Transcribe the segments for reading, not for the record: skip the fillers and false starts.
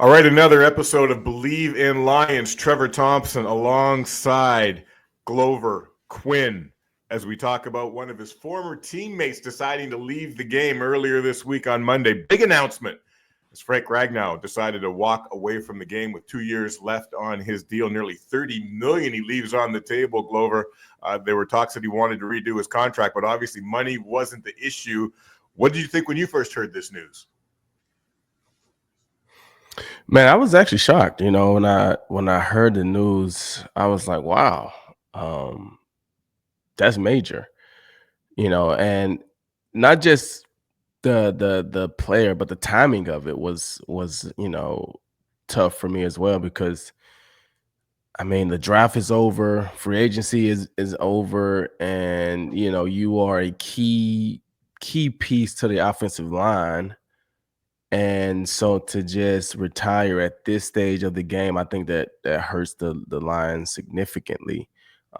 All right, another episode of Bleav In Lions. Trevor Thompson alongside Glover Quin as we talk about one of his former teammates deciding to leave the game earlier this week on Monday. Big announcement as Frank Ragnow decided to walk away from the game with 2 years left on his deal. Nearly $30 million he leaves on the table, Glover. There were talks that he wanted to redo his contract, but obviously money wasn't the issue. What did you think when you first heard this news? Man, I was actually shocked. When I heard the news, I was like, "Wow, um, that's major." And not just the player, but the timing of it was tough for me as well because I mean the draft is over, free agency is over, and you are a key piece to the offensive line. And so to just retire at this stage of the game, I think that hurts the Lions significantly.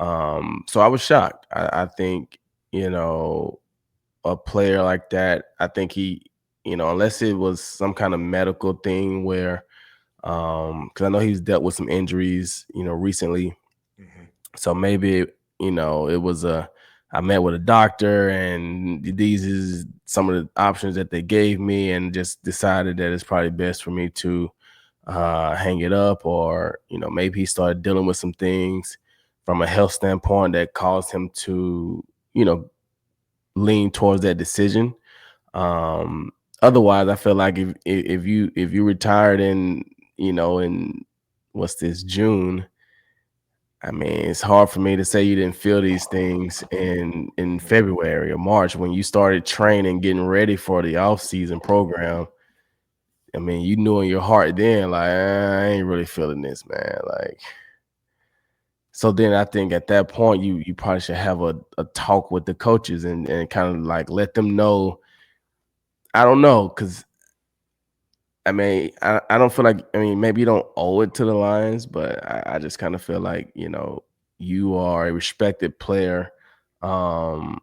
So I was shocked. I think, you know, a player like that, I think he, unless it was some kind of medical thing where because I know he's dealt with some injuries, recently. Mm-hmm. So maybe, it was I met with a doctor and these is some of the options that they gave me and just decided that it's probably best for me to hang it up, or, maybe he started dealing with some things from a health standpoint that caused him to, lean towards that decision. Um, Otherwise, I feel like if you retired in what's this, June. I mean, it's hard for me to say you didn't feel these things in February or March when you started training, getting ready for the off-season program. I mean, you knew in your heart then, like, I ain't really feeling this, man. Like, so then I think at that point, you probably should have a talk with the coaches and kind of like let them know. I don't know, because I mean, I don't feel like, I mean, maybe you don't owe it to the Lions, but I just kind of feel like, you are a respected player um,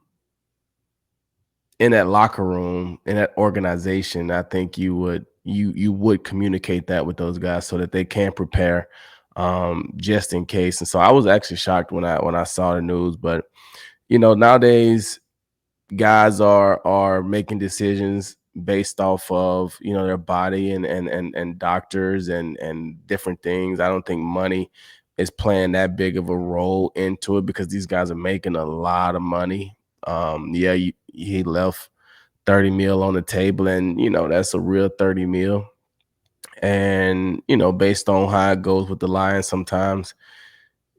in that locker room, in that organization. I think you would communicate that with those guys so that they can prepare just in case. And so I was actually shocked when I saw the news, but nowadays guys are making decisions based off of their body and doctors and different things. I don't think money is playing that big of a role into it because these guys are making a lot of money. Yeah, he left 30 mil on the table, and that's a real 30 mil. And based on how it goes with the Lions, sometimes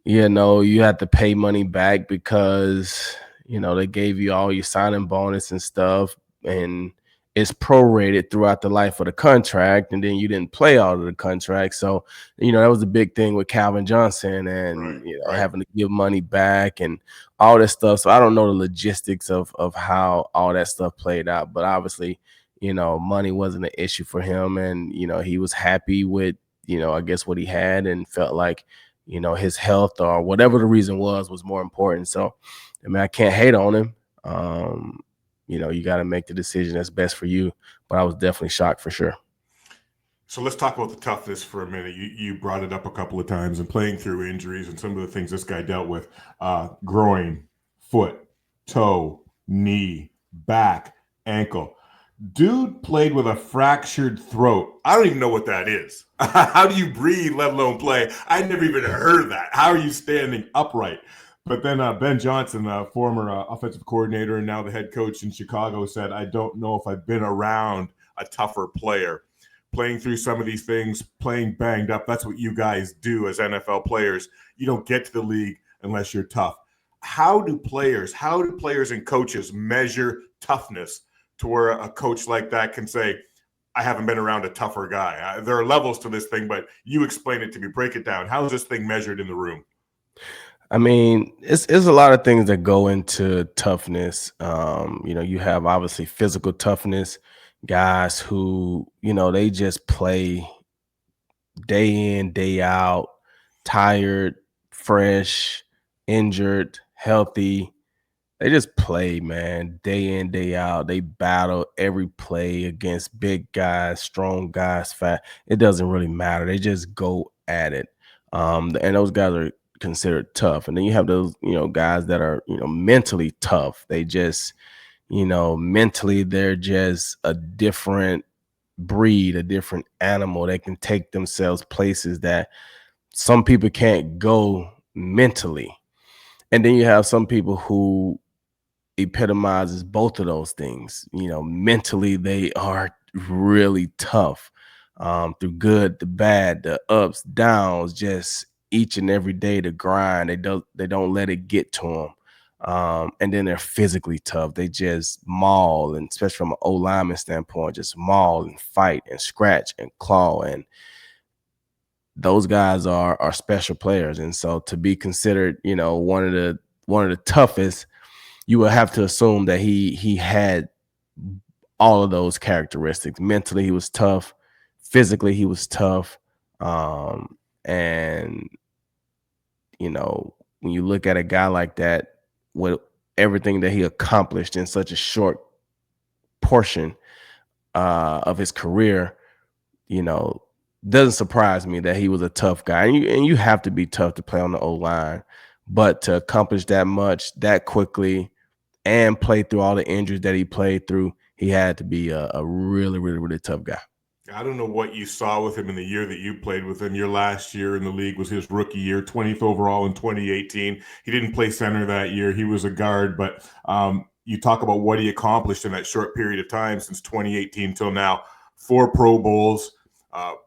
you have to pay money back because, they gave you all your signing bonus and stuff, and it's prorated throughout the life of the contract, and then you didn't play all of the contract. So, that was a big thing with Calvin Johnson and, Right. having to give money back and all that stuff. So I don't know the logistics of how all that stuff played out, but obviously, money wasn't an issue for him, and, he was happy with, I guess what he had, and felt like his health or whatever the reason was more important. So, I mean, I can't hate on him. You got to make the decision that's best for you. But I was definitely shocked for sure. So let's talk about the toughness for a minute. You brought it up a couple of times and playing through injuries and some of the things this guy dealt with: groin, foot, toe, knee, back, ankle. Dude played with a fractured throat. I don't even know what that is. How do you breathe, let alone play? I never even heard of that. How are you standing upright? But then Ben Johnson, former offensive coordinator and now the head coach in Chicago, said, I don't know if I've been around a tougher player. Playing through some of these things, playing banged up. That's what you guys do as NFL players. You don't get to the league unless you're tough. How do players and coaches measure toughness to where a coach like that can say, I haven't been around a tougher guy? There are levels to this thing, but you explain it to me. Break it down. How is this thing measured in the room? I mean, it's a lot of things that go into toughness. You have obviously physical toughness, guys who, they just play day in, day out, tired, fresh, injured, healthy. They just play, man, day in, day out. They battle every play against big guys, strong guys, fat. It doesn't really matter. They just go at it. And those guys are considered tough. And then you have those, guys that are, mentally tough. They just, mentally they're just a different breed, a different animal. They can take themselves places that some people can't go mentally. And then you have some people who epitomizes both of those things. Mentally they are really tough, through good, the bad, the ups, downs, just each and every day the grind. They don't let it get to them. And then they're physically tough. They just maul, and especially from an O lineman standpoint, just maul and fight and scratch and claw. And those guys are special players. And so to be considered, one of the toughest, you would have to assume that he had all of those characteristics. Mentally, he was tough. Physically, he was tough. And when you look at a guy like that, with everything that he accomplished in such a short portion of his career, doesn't surprise me that he was a tough guy. And you have to be tough to play on the O line, but to accomplish that much that quickly and play through all the injuries that he played through, he had to be a really, really, really tough guy. I don't know what you saw with him in the year that you played with him. Your last year in the league was his rookie year, 20th overall in 2018. He didn't play center that year. He was a guard, but you talk about what he accomplished in that short period of time since 2018 till now. 4 Pro Bowls.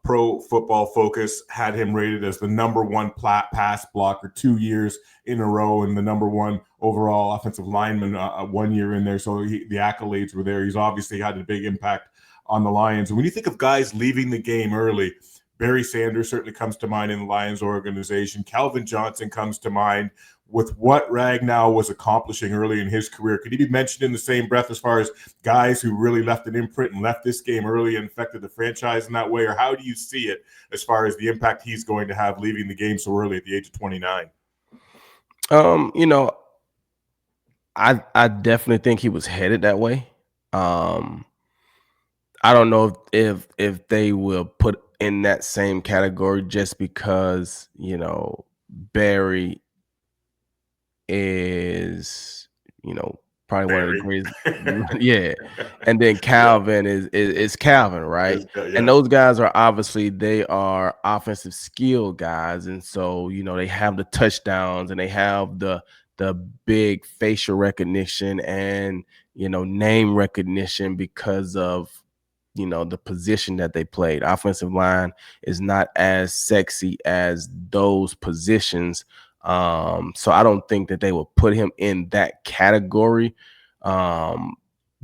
Pro Football Focus had him rated as the #1 pass blocker 2 years in a row, and the #1 overall offensive lineman 1 year in there. So the accolades were there. He's obviously had a big impact on the Lions. And when you think of guys leaving the game early, Barry Sanders certainly comes to mind in the Lions organization. Calvin Johnson comes to mind with what Ragnow was accomplishing early in his career. Could he be mentioned in the same breath as far as guys who really left an imprint and left this game early and affected the franchise in that way? Or how do you see it as far as the impact he's going to have leaving the game so early at the age of 29? I definitely think he was headed that way. I don't know if they will put in that same category just because, Barry is, probably one of the Barry. greatest. Yeah. And then Calvin is Calvin, right? Yeah. And those guys are obviously, they are offensive skill guys. And so, they have the touchdowns and they have the big facial recognition and, name recognition because of, the position that they played. Offensive line is not as sexy as those positions. So I don't think that they will put him in that category. But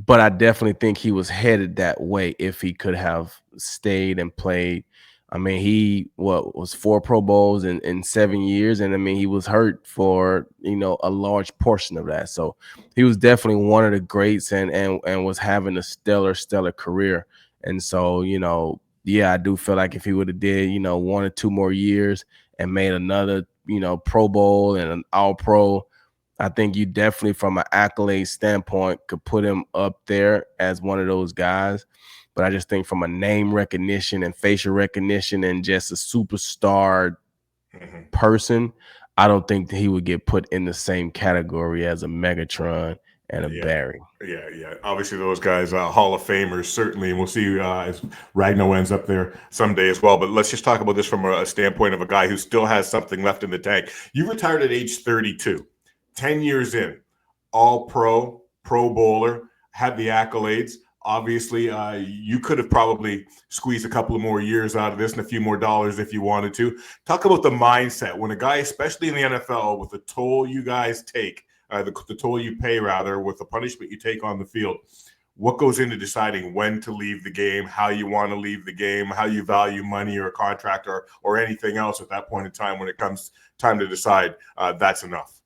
I definitely think he was headed that way if he could have stayed and played. I mean, he was 4 Pro Bowls in 7 years, and I mean, he was hurt for a large portion of that. So he was definitely one of the greats, and was having a stellar career. And so yeah, I do feel like if he would have did 1 or 2 more years and made another Pro Bowl and an All Pro, I think you definitely, from an accolade standpoint, could put him up there as one of those guys. But I just think from a name recognition and facial recognition and just a superstar person, I don't think that he would get put in the same category as a Megatron and a Barry. Yeah. Obviously, those guys, Hall of Famers, certainly. And we'll see if Ragnow ends up there someday as well. But let's just talk about this from a standpoint of a guy who still has something left in the tank. You retired at age 32, 10 years in, all pro, Pro Bowler, had the accolades. Obviously, you could have probably squeezed a couple of more years out of this and a few more dollars if you wanted to. Talk about the mindset when a guy, especially in the NFL, with the toll you guys take, the toll you pay, rather, with the punishment you take on the field. What goes into deciding when to leave the game, how you want to leave the game, how you value money or a contract or anything else at that point in time when it comes time to decide that's enough?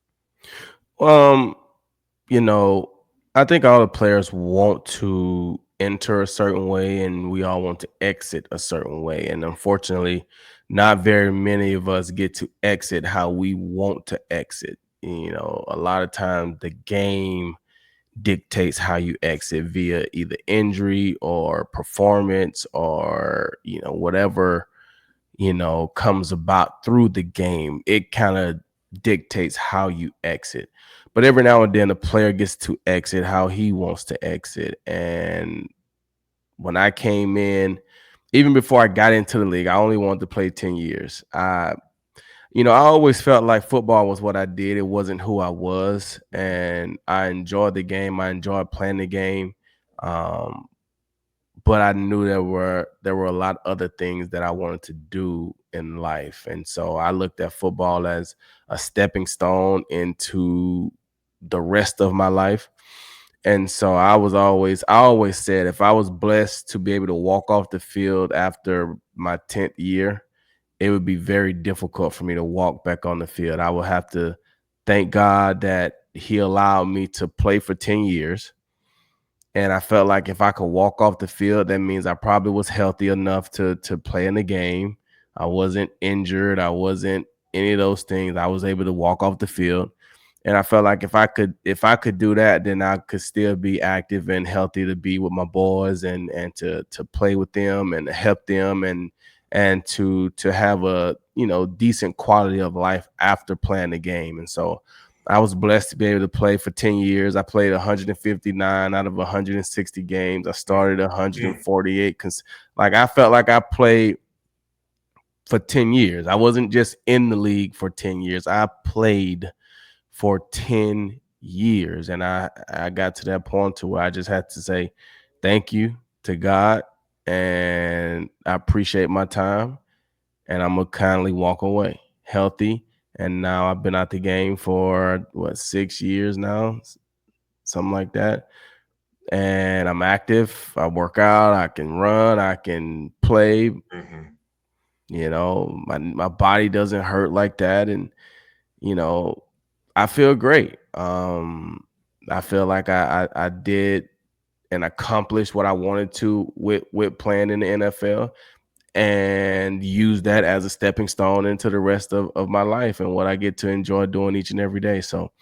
I think all the players want to enter a certain way and we all want to exit a certain way. And unfortunately, not very many of us get to exit how we want to exit. a lot of times the game dictates how you exit via either injury or performance or whatever comes about through the game. It kind of dictates how you exit. But every now and then a player gets to exit how he wants to exit. And when I came in, even before I got into the league, I only wanted to play 10 years. I always felt like football was what I did. It wasn't who I was. And I enjoyed the game. I enjoyed playing the game. Um, but I knew there were a lot of other things that I wanted to do in life. And so I looked at football as a stepping stone into the rest of my life. And so I always said if I was blessed to be able to walk off the field after my 10th year, it would be very difficult for me to walk back on the field. I would have to thank God that he allowed me to play for 10 years. And I felt like if I could walk off the field, that means I probably was healthy enough to play in the game. I wasn't injured. I wasn't any of those things. I was able to walk off the field. And I felt like if I could do that, then I could still be active and healthy to be with my boys and to play with them and to help them and to have a decent quality of life after playing the game. And so I was blessed to be able to play for 10 years. I played 159 out of 160 games. I started 148. I felt like I played for 10 years. I wasn't just in the league for 10 years. I played for 10 years. And I got to that point to where I just had to say thank you to God. And I appreciate my time. And I'm going to kindly walk away healthy. And now I've been out the game for 6 years now, something like that. And I'm active. I work out. I can run. I can play. My body doesn't hurt like that. And, I feel great. I feel like I did and accomplished what I wanted to with playing in the NFL. And use that as a stepping stone into the rest of my life and what I get to enjoy doing each and every day. So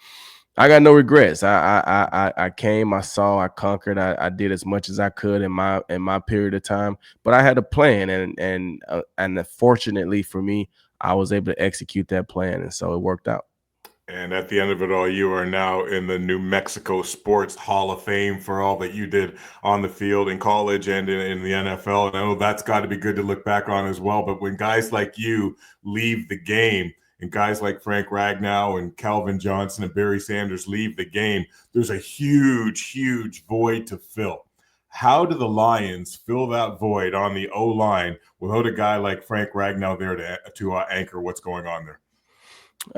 I got no regrets. I came, I saw, I conquered. I did as much as I could in my period of time, but I had a plan, and fortunately for me, I was able to execute that plan, and so it worked out. And at the end of it all, you are now in the New Mexico Sports Hall of Fame for all that you did on the field in college and in the NFL. And I know that's got to be good to look back on as well. But when guys like you leave the game and guys like Frank Ragnow and Calvin Johnson and Barry Sanders leave the game, there's a huge, huge void to fill. How do the Lions fill that void on the O-line without a guy like Frank Ragnow there to anchor what's going on there?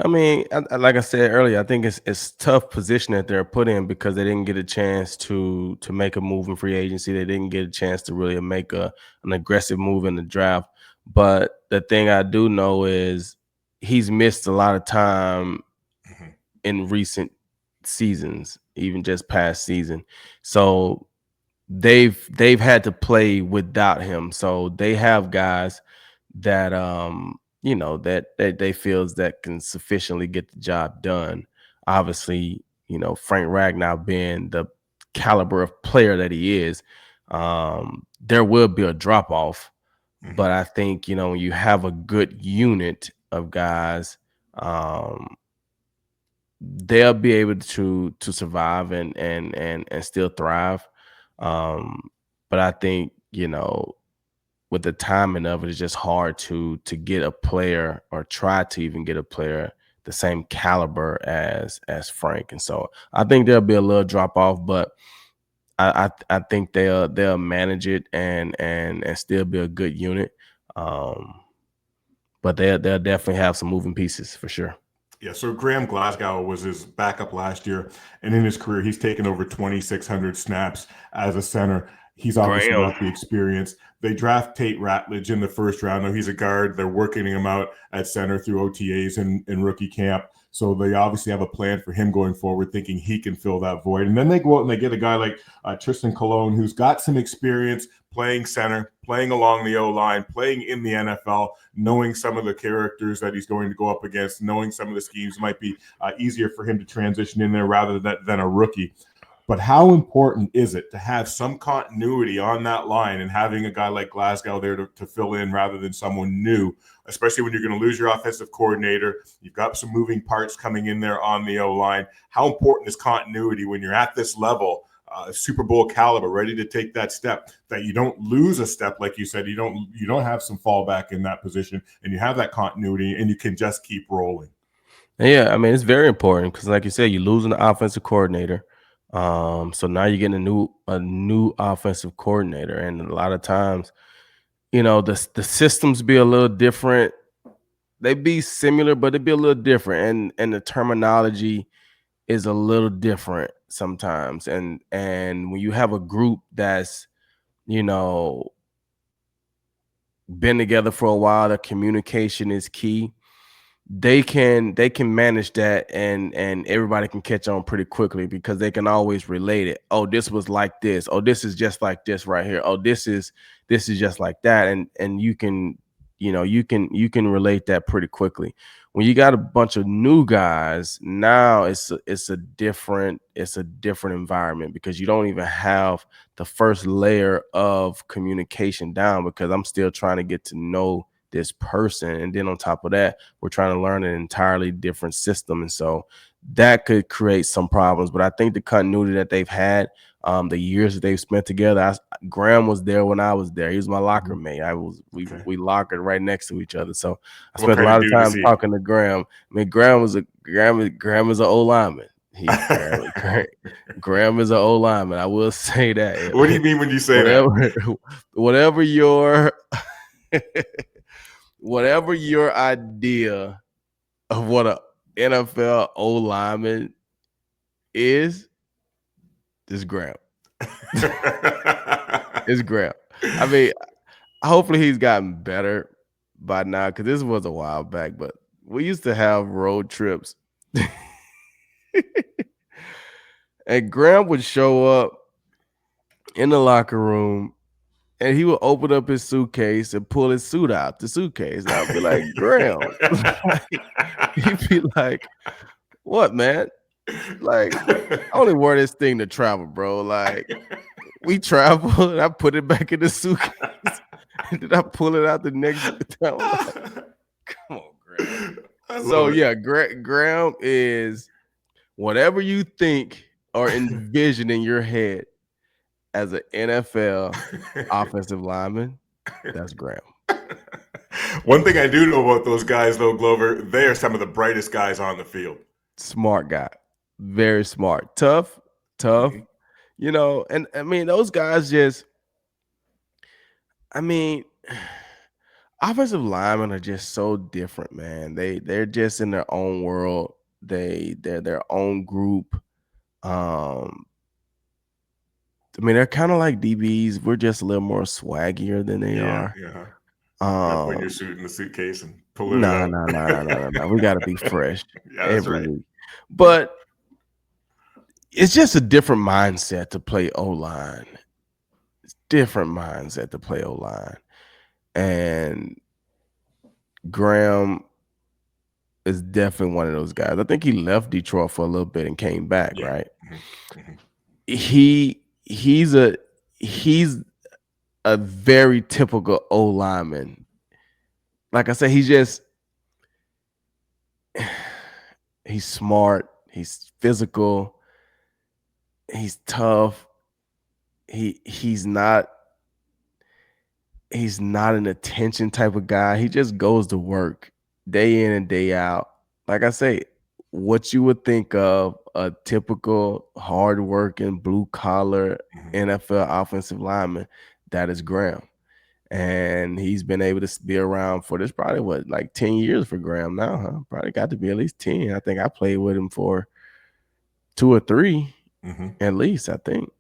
I mean, like I said earlier, I think it's tough position that they're put in because they didn't get a chance to make a move in free agency. They didn't get a chance to really make an aggressive move in the draft. But the thing I do know is he's missed a lot of time in recent seasons, even just past season. So they've had to play without him. So they have guys that that they feels that can sufficiently get the job done. Obviously, Frank Ragnow being the caliber of player that he is, there will be a drop off. But I think when you have a good unit of guys, they'll be able to survive and still thrive. But I think with the timing of it, it's just hard to get a player or try to even get a player the same caliber as Frank. And so I think there'll be a little drop off, but I think they'll manage it and still be a good unit. But they'll definitely have some moving pieces for sure. Yeah, so Graham Glasgow was his backup last year, and in his career, he's taken over 2,600 snaps as a center. He's obviously got the experience. They draft Tate Ratledge in the first round. Now he's a guard. They're working him out at center through OTAs and rookie camp. So they obviously have a plan for him going forward, thinking he can fill that void. And then they go out and they get a guy like Tristan Colon, who's got some experience playing center, playing along the O-line, playing in the NFL, knowing some of the characters that he's going to go up against, knowing some of the schemes might be easier for him to transition in there rather than a rookie. But how important is it to have some continuity on that line and having a guy like Glasgow there to fill in rather than someone new, especially when you're going to lose your offensive coordinator? You've got some moving parts coming in there on the O-line. How important is continuity when you're at this level, Super Bowl caliber, ready to take that step, that you don't lose a step, like you said, you don't have some fallback in that position, and you have that continuity and you can just keep rolling? Yeah, I mean, it's very important because, like you said, you're losing the offensive coordinator. So now you're getting a new offensive coordinator, and a lot of times, the systems be a little different. They be similar, but it'd be a little different, and the terminology is a little different sometimes. And when you have a group that's you know been together for a while, the communication is key. They can manage that, and everybody can catch on pretty quickly because they can always relate it. Oh, this was like this. Oh, this is just like this right here. Oh, this is just like that. And you can relate that pretty quickly. When you got a bunch of new guys, now it's a different environment because you don't even have the first layer of communication down, because I'm still trying to get to know this person, and then on top of that, we're trying to learn an entirely different system. And so that could create some problems. But I think the continuity that they've had, the years that they've spent together, Graham was there when I was there. He was my locker mate. Okay. We lockered right next to each other. So I What spent a kind of lot of dude is time he? talking to Graham. I mean, Graham is an O lineman. Graham is an O lineman. I will say that. What do you mean when you say Whatever, that? whatever your whatever your idea of what a NFL O lineman is Graham. It's Graham. I mean, hopefully he's gotten better by now, because this was a while back, but we used to have road trips. And Graham would show up in the locker room, and he would open up his suitcase and pull his suit out the suitcase. And I'd be like, Graham. He'd be like, what, man? Like, I only wear this thing to travel, bro. Like, we travel, and I put it back in the suitcase, and then I pull it out the next time. Like, come on, Graham. So yeah, Graham is whatever you think or envision in your head as an NFL offensive lineman. That's Graham. One thing I do know about those guys, though, Glover, they are some of the brightest guys on the field. Smart guy, very smart, tough. Mm-hmm. And I mean, those guys I mean, offensive linemen are just so different, man. They're just in their own world. They're their own group. I mean, they're kind of like DBs. We're just a little more swaggier than they Yeah, are. yeah. Not putting your Um, suit in the suitcase and pulling it no, out. no, no, no, no, no, no. We got to be fresh Yeah, that's every right. week. But it's just a different mindset to play O-line. It's different mindset to play O-line. And Graham is definitely one of those guys. I think he left Detroit for a little bit and came back, Yeah. right? Mm-hmm. Mm-hmm. He's a very typical O lineman. Like I said, he's smart, he's physical, he's tough. He's not an attention type of guy. He just goes to work day in and day out. Like I say, what you would think of a typical hardworking blue collar Mm-hmm. NFL offensive lineman, that is Graham. And he's been able to be around for this probably like 10 years for Graham now, huh? Probably got to be at least 10. I think I played with him for 2 or 3 Mm-hmm. at least, I think.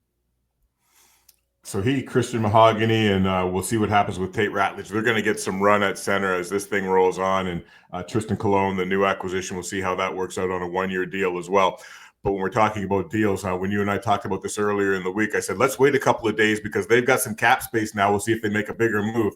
So Christian Mahogany, and we'll see what happens with Tate Ratledge. They're going to get some run at center as this thing rolls on, and Tristan Colon, the new acquisition, we'll see how that works out on a one-year deal as well. But when we're talking about deals, when you and I talked about this earlier in the week, I said, let's wait a couple of days because they've got some cap space now. We'll see if they make a bigger move.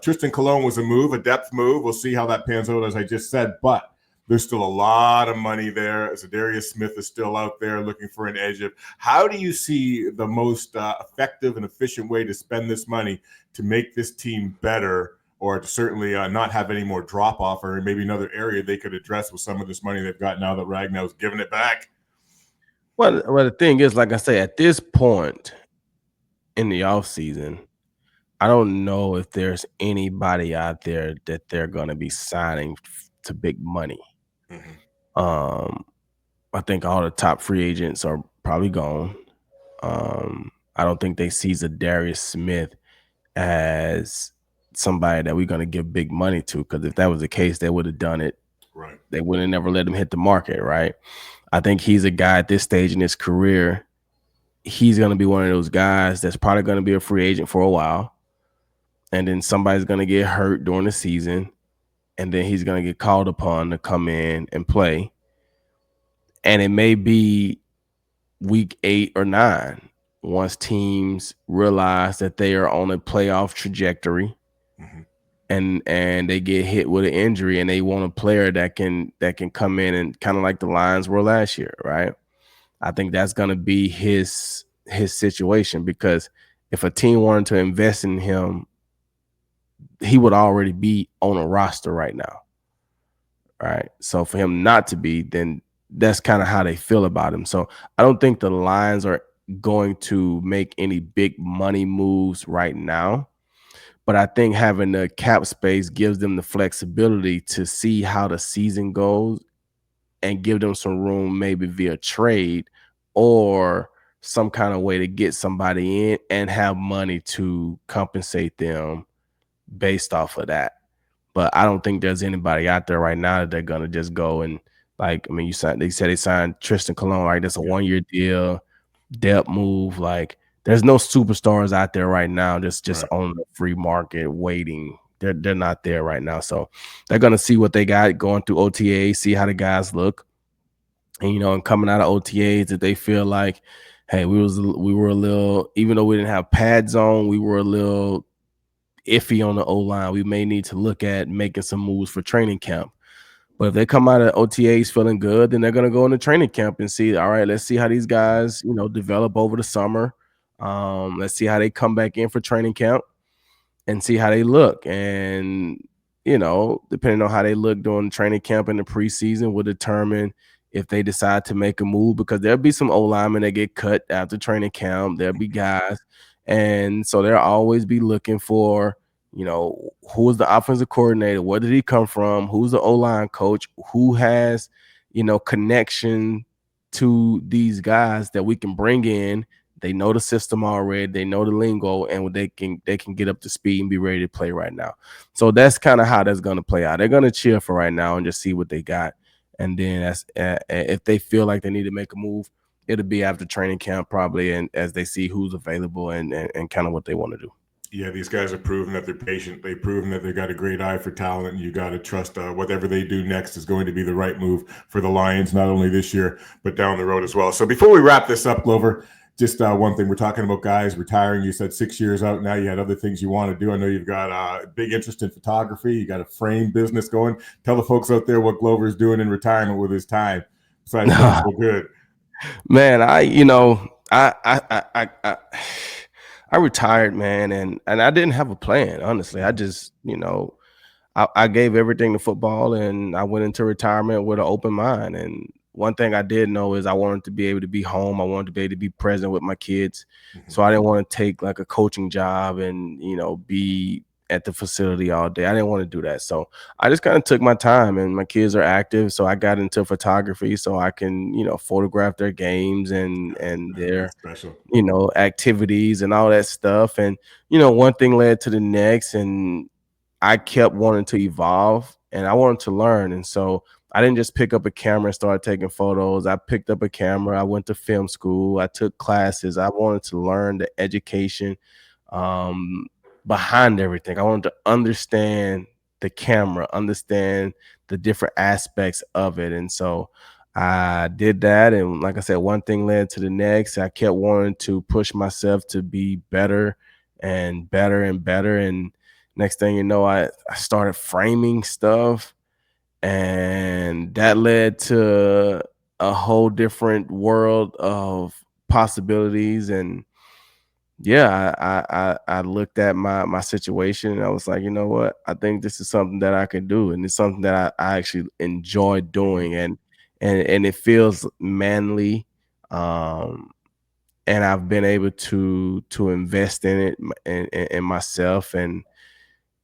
Tristan Colon was a move, a depth move. We'll see how that pans out, as I just said. But there's still a lot of money there. Zadarius Smith is still out there looking for an edge. How do you see the most effective and efficient way to spend this money to make this team better, or to certainly not have any more drop off, or maybe another area they could address with some of this money they've got now that Ragnow's giving it back? Well, the thing is, like I say, at this point in the offseason, I don't know if there's anybody out there that they're going to be signing to big money. I think all the top free agents are probably gone. I don't think they see Zadarius Smith as somebody that we're going to give big money to, because if that was the case, they would have done it. Right. They would have never let him hit the market, right? I think he's a guy at this stage in his career. He's going to be one of those guys that's probably going to be a free agent for a while. And then somebody's going to get hurt during the season. And then he's going to get called upon to come in and play. And it may be week 8 or 9 once teams realize that they are on a playoff trajectory, and they get hit with an injury and they want a player that can come in and kind of like the Lions were last year, right? I think that's going to be his situation, because if a team wanted to invest in him, he would already be on a roster right now, right? So for him not to be, then that's kind of how they feel about him. So I don't think the Lions are going to make any big money moves right now, but I think having the cap space gives them the flexibility to see how the season goes and give them some room, maybe via trade or some kind of way to get somebody in and have money to compensate them based off of that. But I don't think there's anybody out there right now that they're going to just go and, like, I mean, they said they signed Tristan Colon, right? That's a 1-year deal, depth move. Like, there's no superstars out there right now just right on the free market waiting. They're not there right now. So they're going to see what they got going through OTA, see how the guys look. And, and coming out of OTAs, if they feel like, hey, we were a little, even though we didn't have pads on, we were a little iffy on the O-line, we may need to look at making some moves for training camp. But if they come out of OTAs feeling good, then they're going to go into training camp and see, all right, let's see how these guys, develop over the summer. Let's see how they come back in for training camp and see how they look. And, depending on how they look during training camp and the preseason will determine if they decide to make a move, because there'll be some O-linemen that get cut after training camp. There'll be guys. And so they'll always be looking for, who is the offensive coordinator? Where did he come from? Who's the O-line coach? Who has, connection to these guys that we can bring in? They know the system already. They know the lingo, and they can get up to speed and be ready to play right now. So that's kind of how that's going to play out. They're going to chill for right now and just see what they got. And then if they feel like they need to make a move, it'll be after training camp probably, and as they see who's available and kind of what they want to do. Yeah, these guys have proven that they're patient. They've proven that they've got a great eye for talent, and you got to trust whatever they do next is going to be the right move for the Lions, not only this year, but down the road as well. So before we wrap this up, Glover, just one thing. We're talking about guys retiring. You said 6 years out now. You had other things you want to do. I know you've got a big interest in photography. You got a frame business going. Tell the folks out there what Glover's doing in retirement with his time. Besides being so good. Man, I retired, man, and I didn't have a plan, honestly. I just, I gave everything to football, and I went into retirement with an open mind. And one thing I did know is I wanted to be able to be home. I wanted to be able to be present with my kids. So I didn't want to take like a coaching job and, be at the facility all day. I didn't want to do that. So I just kind of took my time, and my kids are active. So I got into photography so I can, photograph their games and their, activities and all that stuff. And, one thing led to the next, and I kept wanting to evolve, and I wanted to learn. And so I didn't just pick up a camera and start taking photos. I picked up a camera. I went to film school. I took classes. I wanted to learn the education behind everything. I wanted to understand the camera, understand the different aspects of it. And so I did that, and like I said, one thing led to the next. I kept wanting to push myself to be better and better and better. And next thing you know, I started framing stuff, and that led to a whole different world of possibilities. And yeah, I looked at my situation and I was like, you know what? I think this is something that I can do, and it's something that I actually enjoy Mhm. doing, and it feels manly. Um, and I've been able to invest in it in myself. And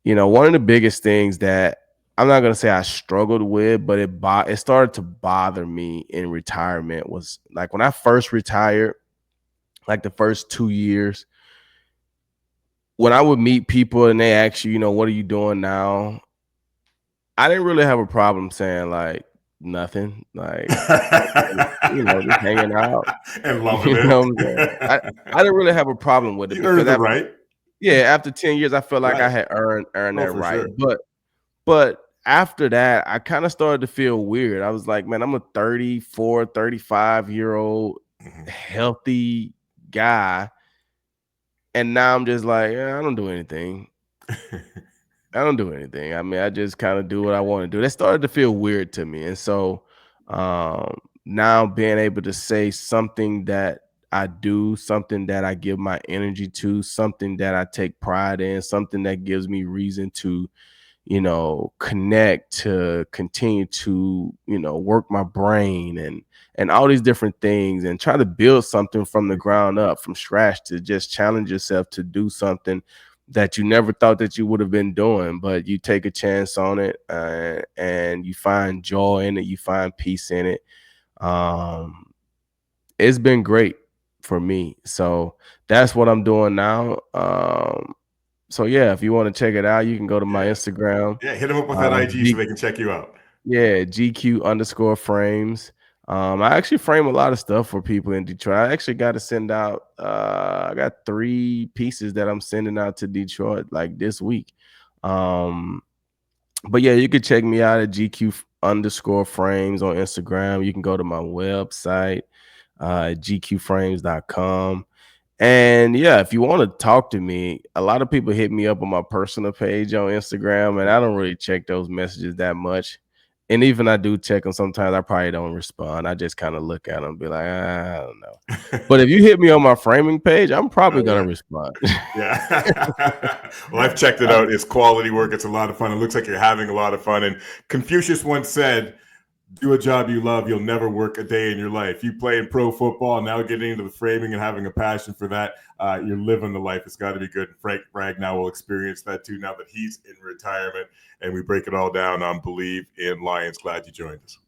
one of the biggest things that I'm not gonna say I struggled with, but it started to bother me in retirement was like when I first retired, like the first 2 years when I would meet people and they ask you, what are you doing now? I didn't really have a problem saying like nothing, like just hanging out. And loving You know what I'm saying? I it. I didn't really have a problem with it You because earned the after right. after 10 years, I felt like I Right. had earned Oh, that for right. sure. But after that, I kind of started to feel weird. I was like, man, I'm a 34, 35-year-old Mhm. healthy guy. And now I'm just like, I don't do anything. I don't do anything. I mean, I just kind of do what I want to do. That started to feel weird to me. And so now being able to say something that I do, something that I give my energy to, something that I take pride in, something that gives me reason to connect, to continue to, work my brain and all these different things and try to build something from the ground up, from scratch, to just challenge yourself to do something that you never thought that you would have been doing, but you take a chance on it, and you find joy in it, you find peace in it. Um, it's been great for me. So that's what I'm doing now. So yeah, if you want to check it out, you can go to my Yeah. Instagram. Yeah. Hit them up with that IG so G they can check you out. Yeah, GQ_frames. I actually frame a lot of stuff for people in Detroit. I actually got to send out I got 3 pieces that I'm sending out to Detroit like this week. Um, but yeah, you can check me out at GQ_frames on Instagram. You can go to my website, gqframes.com. And yeah, if you want to talk to me, a lot of people hit me up on my personal page on Instagram, and I don't really check those messages that much. And even I do check them sometimes, I probably don't respond. I just kind of look at them and be like, I don't know. But if you hit me on my framing page, I'm probably Oh, gonna yeah. respond. Yeah. Well, I've checked it out. It's quality work. It's a lot of fun. It looks like you're having a lot of fun. And Confucius once said, do a job you love, you'll never work a day in your life. You play in pro football, now getting into the framing and having a passion for that, you're living the life. It's got to be good. And Frank Ragnow will experience that too now that he's in retirement. And we break it all down on Bleav in Lions. Glad you joined us.